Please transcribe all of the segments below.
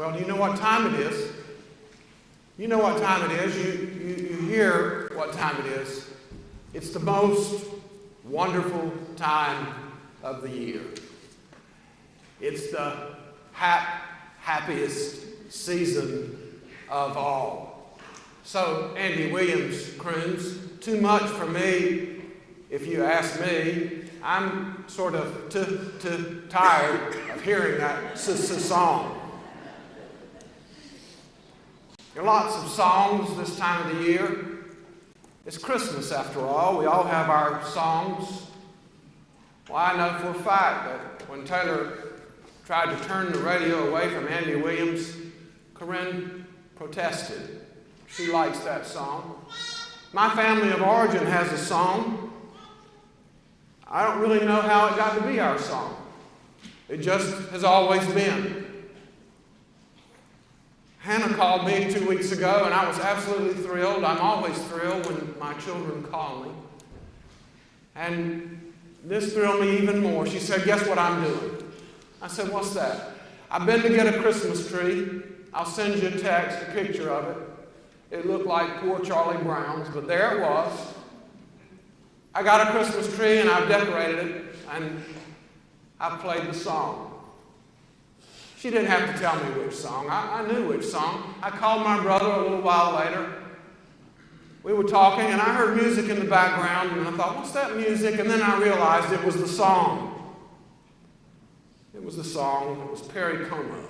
Well, do you know what time it is? You know what time it is. You hear what time it is. It's the most wonderful time of the year. It's the happiest season of all. So Andy Williams croons, too much for me, if you ask me. I'm sort of too tired of hearing that song. There are lots of songs this time of the year. It's Christmas after all. We all have our songs. Well, I know for a fact that when Taylor tried to turn the radio away from Andy Williams, Corinne protested. She likes that song. My family of origin has a song. I don't really know how it got to be our song. It just has always been. Hannah called me 2 weeks ago, and I was absolutely thrilled. I'm always thrilled when my children call me. And this thrilled me even more. She said, "Guess what I'm doing?" I said, "What's that?" "I've been to get a Christmas tree. I'll send you a text, a picture of it. It looked like poor Charlie Brown's, but there it was. I got a Christmas tree, and I've decorated it, and I've played the song." She didn't have to tell me which song. I knew which song. I called my brother a little while later. We were talking, and I heard music in the background, and I thought, what's that music? And then I realized it was the song. It was the song. It was Perry Como.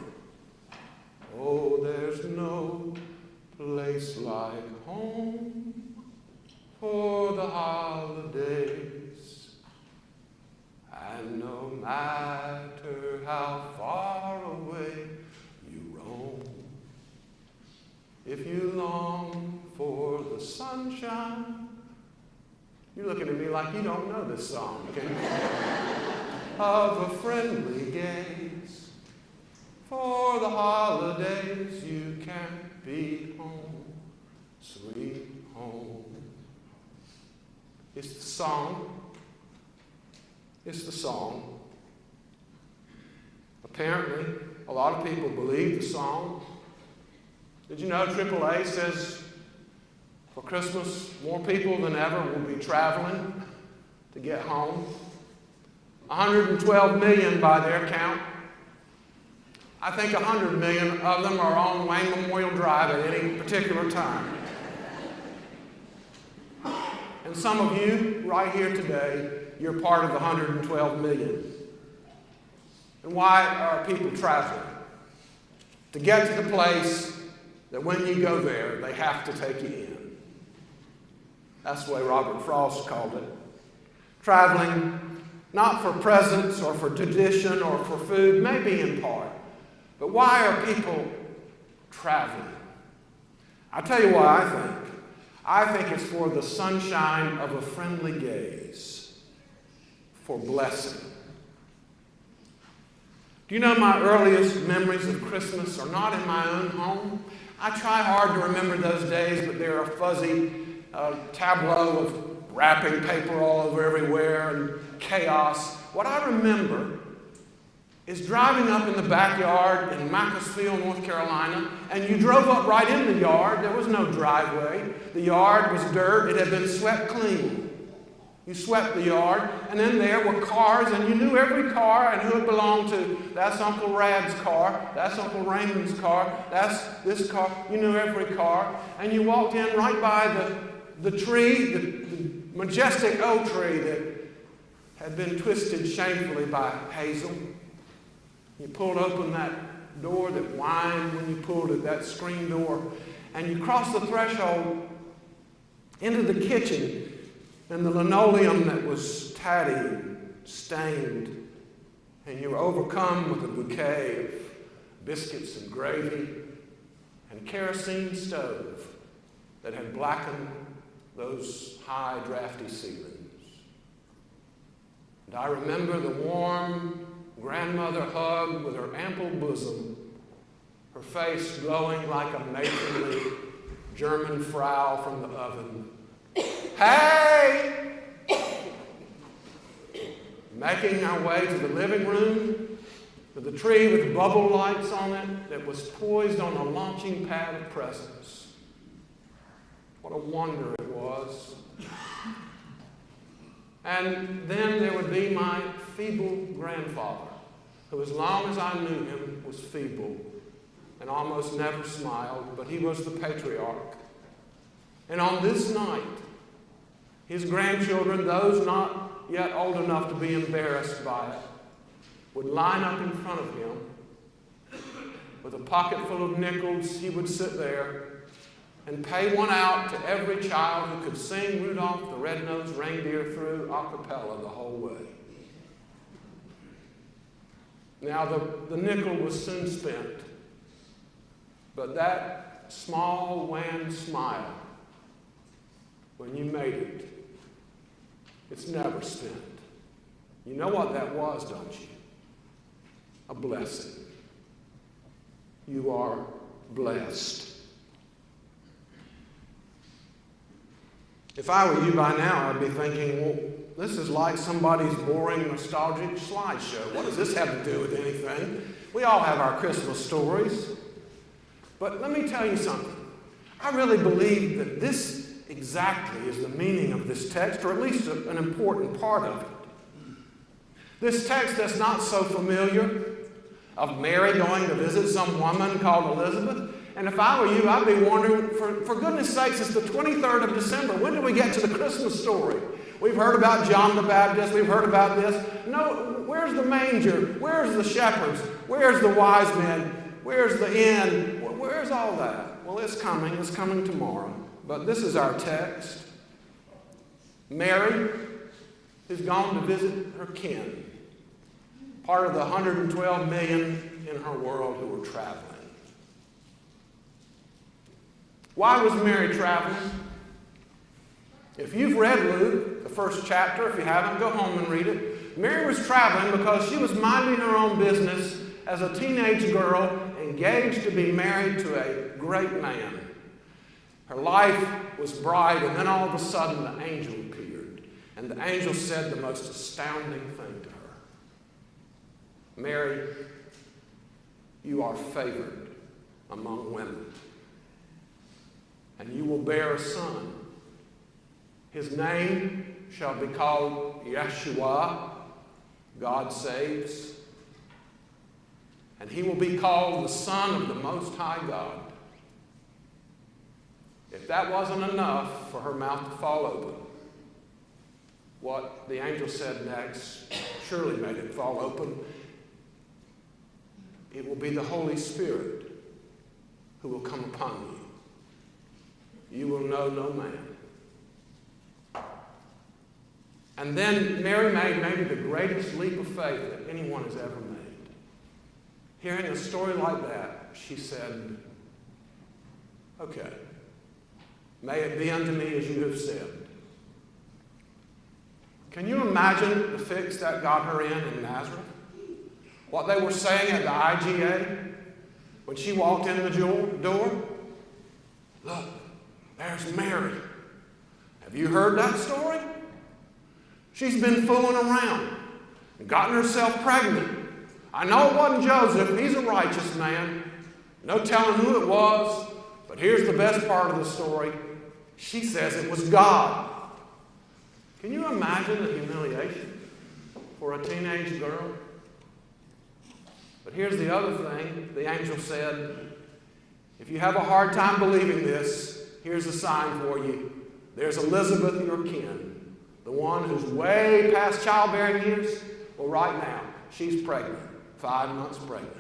Oh, there's no place like home for the holidays, and no matter how far away you roam, if you long for the sunshine. You're looking at me like you don't know this song, can you? Of a friendly gaze, for the holidays you can be home, sweet home. It's the song. It's the song. Apparently, a lot of people believe the song. Did you know AAA says for Christmas, more people than ever will be traveling to get home? 112 million by their count. I think 100 million of them are on Wayne Memorial Drive at any particular time. And some of you, right here today, you're part of the 112 million. And why are people traveling? To get to the place that when you go there, they have to take you in. That's the way Robert Frost called it. Traveling, not for presents or for tradition or for food, maybe in part. But why are people traveling? I'll tell you why I think. I think it's for the sunshine of a friendly gaze, for blessing. Do you know my earliest memories of Christmas are not in my own home? I try hard to remember those days, but they're a fuzzy tableau of wrapping paper all over everywhere and chaos. What I remember is driving up in the backyard in Macclesfield, North Carolina, and you drove up right in the yard. There was no driveway. The yard was dirt. It had been swept clean. You swept the yard, and then there were cars, and you knew every car and who it belonged to. That's Uncle Rad's car. That's Uncle Raymond's car. That's this car. You knew every car. And you walked in right by the tree, the majestic oak tree that had been twisted shamefully by hazel. You pulled open that door that whined when you pulled it, that screen door, and you crossed the threshold into the kitchen, and the linoleum that was tatty and stained, and you were overcome with a bouquet of biscuits and gravy and kerosene stove that had blackened those high, drafty ceilings. And I remember the warm grandmother hug with her ample bosom, her face glowing like a matronly German Frau from the oven. Hey! Making our way to the living room with a tree with bubble lights on it that was poised on a launching pad of presents. What a wonder it was. And then there would be my feeble grandfather, who as long as I knew him was feeble and almost never smiled, but he was the patriarch. And on this night, his grandchildren, those not yet old enough to be embarrassed by it, would line up in front of him. With a pocket full of nickels, he would sit there and pay one out to every child who could sing Rudolph the Red-Nosed Reindeer through a cappella the whole way. Now, the nickel was soon spent, but that small, wan smile, when you made it, it's never spent. You know what that was, don't you? A blessing. You are blessed. If I were you by now, I'd be thinking, well, this is like somebody's boring, nostalgic slideshow. What does this have to do with anything? We all have our Christmas stories. But let me tell you something. I really believe that this exactly is the meaning of this text, or at least an important part of it. This text that's not so familiar, of Mary going to visit some woman called Elizabeth. And if I were you, I'd be wondering, for goodness sakes, it's the 23rd of December. When do we get to the Christmas story? We've heard about John the Baptist. We've heard about this. No, where's the manger? Where's the shepherds? Where's the wise men? Where's the inn? Where's all that? Well, it's coming. It's coming tomorrow. But this is our text. Mary has gone to visit her kin, part of the 112 million in her world who were traveling. Why was Mary traveling? If you've read Luke, the first chapter, if you haven't, go home and read it. Mary was traveling because she was minding her own business as a teenage girl, engaged to be married to a great man. Her life was bright, and then all of a sudden the angel appeared. And the angel said the most astounding thing to her. Mary, you are favored among women, and you will bear a son. His name shall be called Yeshua, God saves, and he will be called the Son of the Most High God. If that wasn't enough for her mouth to fall open, what the angel said next surely made it fall open. It will be the Holy Spirit who will come upon you. You will know no man. And then Mary made maybe the greatest leap of faith that anyone has ever made. Hearing a story like that, she said, okay, may it be unto me as you have said. Can you imagine the fix that got her in Nazareth? What they were saying at the IGA when she walked in the door? Look, there's Mary. Have you heard that story? She's been fooling around and gotten herself pregnant. I know it wasn't Joseph. He's a righteous man. No telling who it was. But here's the best part of the story. She says it was God. Can you imagine the humiliation for a teenage girl? But here's the other thing. The angel said, if you have a hard time believing this, here's a sign for you. There's Elizabeth, your kin, the one who's way past childbearing years. Well, right now, she's pregnant, 5 months pregnant.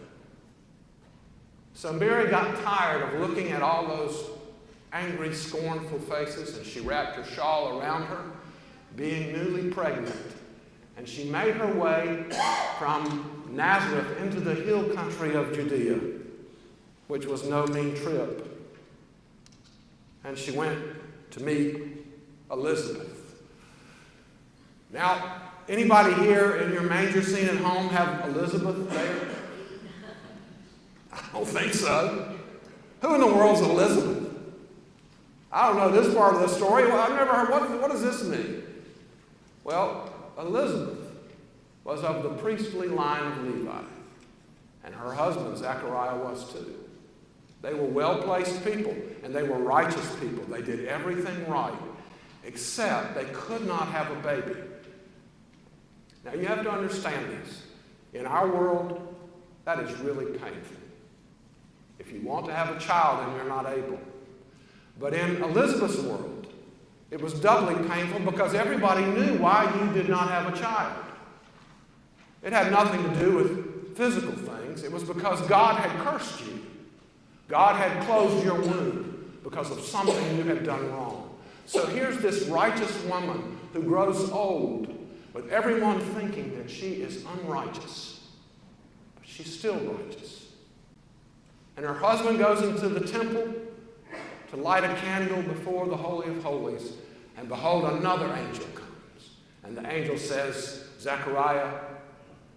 So Mary got tired of looking at all those angry, scornful faces, and she wrapped her shawl around her, being newly pregnant. And she made her way from Nazareth into the hill country of Judea, which was no mean trip. And she went to meet Elizabeth. Now, anybody here in your manger scene at home have Elizabeth there? I don't think so. Who in the world's Elizabeth? I don't know this part of the story. Well, I've never heard. What does this mean? Well, Elizabeth was of the priestly line of Levi. And her husband, Zechariah, was too. They were well-placed people, and they were righteous people. They did everything right, except they could not have a baby. Now, you have to understand this. In our world, that is really painful. If you want to have a child and you're not able. But in Elizabeth's world, it was doubly painful because everybody knew why you did not have a child. It had nothing to do with physical things. It was because God had cursed you. God had closed your womb because of something you had done wrong. So here's this righteous woman who grows old with everyone thinking that she is unrighteous. But she's still righteous. And her husband goes into the temple to light a candle before the Holy of Holies, and behold, another angel comes. And the angel says, Zechariah,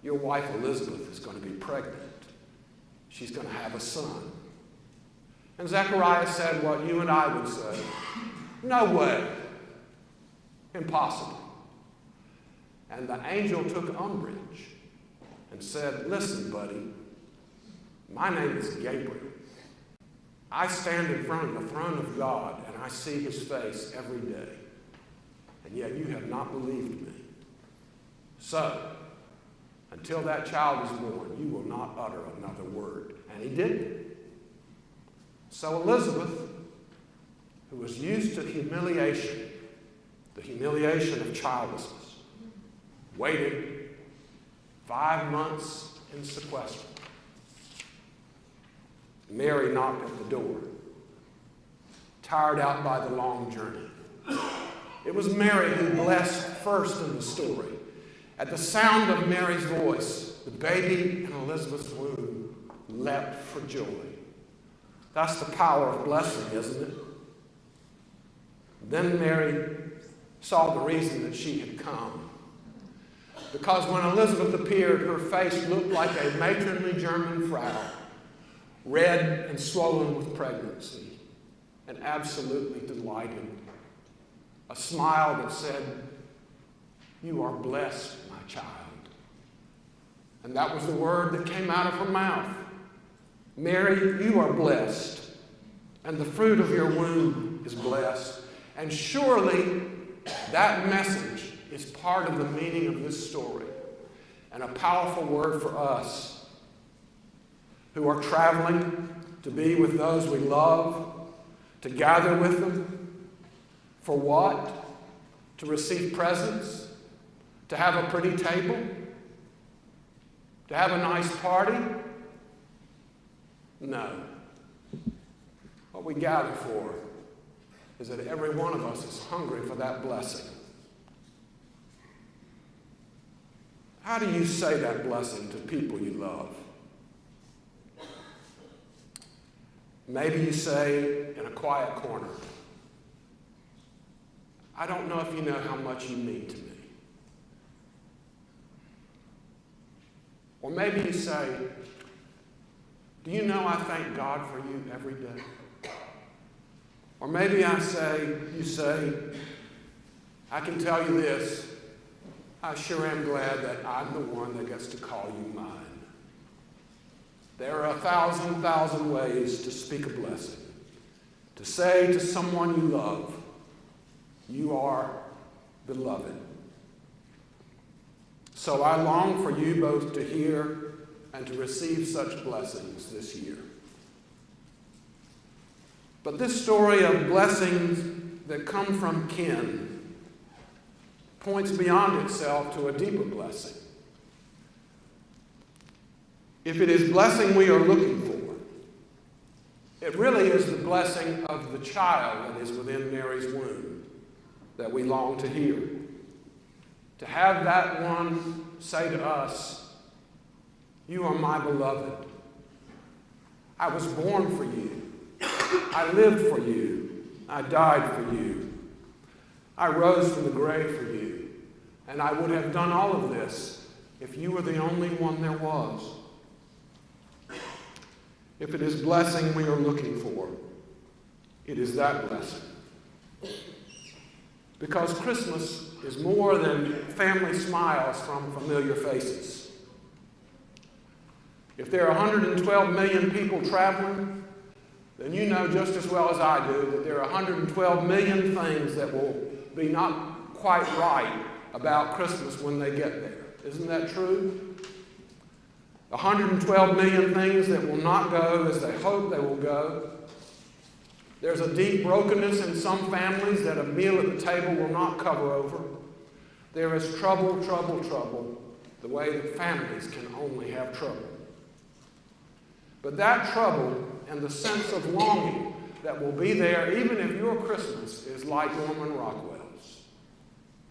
your wife Elizabeth is going to be pregnant. She's going to have a son. And Zechariah said what you and I would say, no way, impossible. And the angel took umbrage and said, listen, buddy, my name is Gabriel. I stand in front of the throne of God and I see his face every day. And yet you have not believed me. So, until that child is born, you will not utter another word. And he didn't. So Elizabeth, who was used to humiliation, the humiliation of childlessness, waited 5 months in sequester. Mary knocked at the door, tired out by the long journey. It was Mary who blessed first in the story. At the sound of Mary's voice, the baby in Elizabeth's womb leapt for joy. That's the power of blessing, isn't it? Then Mary saw the reason that she had come. Because when Elizabeth appeared, her face looked like a matronly German frau, red and swollen with pregnancy, and absolutely delighted. A smile that said, you are blessed, my child. And that was the word that came out of her mouth. Mary, you are blessed, and the fruit of your womb is blessed. And surely that message is part of the meaning of this story, and a powerful word for us who are traveling to be with those we love, to gather with them. For what? To receive presents? To have a pretty table? To have a nice party? No. What we gather for is that every one of us is hungry for that blessing. How do you say that blessing to people you love? Maybe you say in a quiet corner, I don't know if you know how much you mean to me. Or maybe you say, do you know I thank God for you every day? Or maybe you say, I can tell you this, I sure am glad that I'm the one that gets to call you mine. There are 1,000 ways to speak a blessing. To say to someone you love, you are beloved. So I long for you both to hear and to receive such blessings this year. But this story of blessings that come from kin points beyond itself to a deeper blessing. If it is blessing we are looking for, it really is the blessing of the child that is within Mary's womb that we long to hear. To have that one say to us, you are my beloved. I was born for you. I lived for you. I died for you. I rose from the grave for you. And I would have done all of this if you were the only one there was. If it is blessing we are looking for, it is that blessing. Because Christmas is more than family smiles from familiar faces. If there are 112 million people traveling, then you know just as well as I do that there are 112 million things that will be not quite right about Christmas when they get there. Isn't that true? 112 million things that will not go as they hope they will go. There's a deep brokenness in some families that a meal at the table will not cover over. There is trouble, trouble, trouble, the way that families can only have trouble. But that trouble and the sense of longing that will be there, even if your Christmas is like Norman Rockwell's,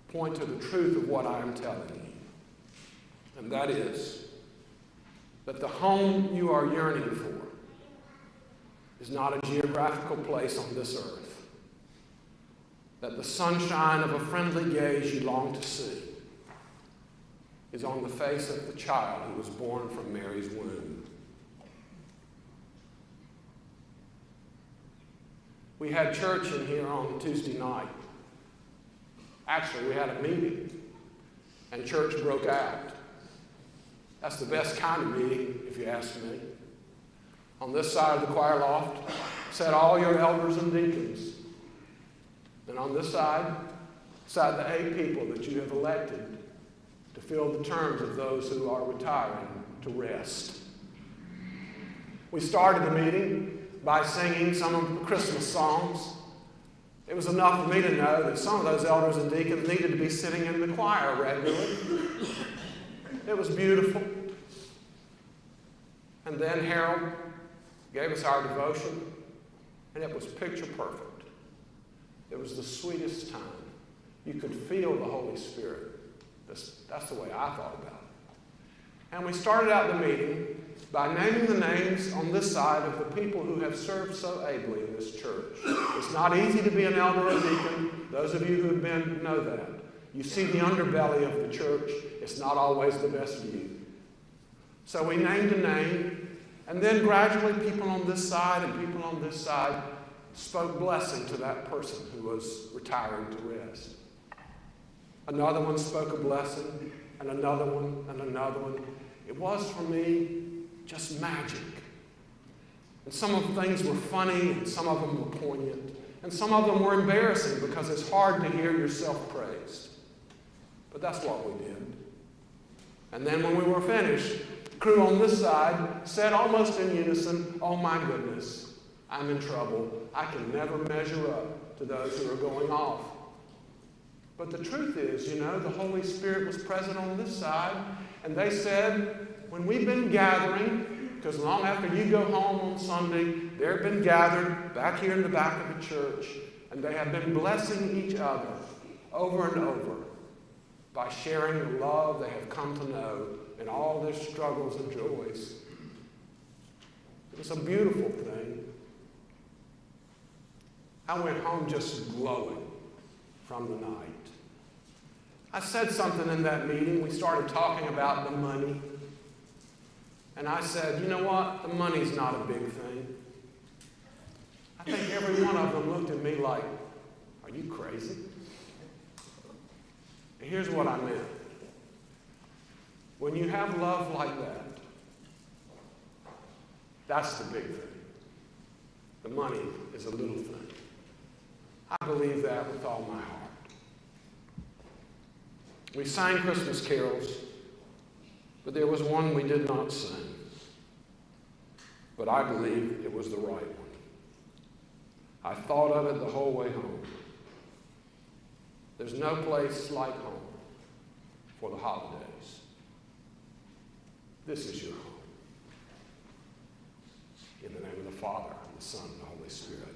point to the truth of what I am telling you. And that is that the home you are yearning for is not a geographical place on this earth. That the sunshine of a friendly gaze you long to see is on the face of the child who was born from Mary's womb. We had church in here on Tuesday night. Actually, we had a meeting, and church broke out. That's the best kind of meeting, if you ask me. On this side of the choir loft sat all your elders and deacons. And on this side sat the 8 people that you have elected to fill the terms of those who are retiring to rest. We started the meeting by singing some of the Christmas songs. It was enough for me to know that some of those elders and deacons needed to be sitting in the choir regularly. It was beautiful. And then Harold gave us our devotion, and it was picture perfect. It was the sweetest time. You could feel the Holy Spirit. That's the way I thought about it. And we started out the meeting by naming the names on this side of the people who have served so ably in this church. It's not easy to be an elder or deacon. Those of you who have been know that. You see the underbelly of the church. It's not always the best view. So we named a name, and then gradually people on this side and people on this side spoke blessing to that person who was retiring to rest. Another one spoke a blessing, and another one, and another one. It was, for me, just magic. And some of the things were funny, and some of them were poignant, and some of them were embarrassing because it's hard to hear yourself praised. But that's what we did. And then when we were finished, the crew on this side said almost in unison, "Oh my goodness, I'm in trouble. I can never measure up to those who are going off." But the truth is, the Holy Spirit was present on this side, and they said, when we've been gathering, because long after you go home on Sunday, they've been gathered back here in the back of the church, and they have been blessing each other over and over by sharing the love they have come to know in all their struggles and joys. It was a beautiful thing. I went home just glowing from the night. I said something in that meeting. We started talking about the money. And I said, you know what? The money's not a big thing. I think every one of them looked at me like, are you crazy? And here's what I meant. When you have love like that, that's the big thing. The money is a little thing. I believe that with all my heart. We sang Christmas carols, but there was one we did not sing. But I believe it was the right one. I thought of it the whole way home. There's no place like home for the holidays. This is your home. In the name of the Father, and the Son, and the Holy Spirit.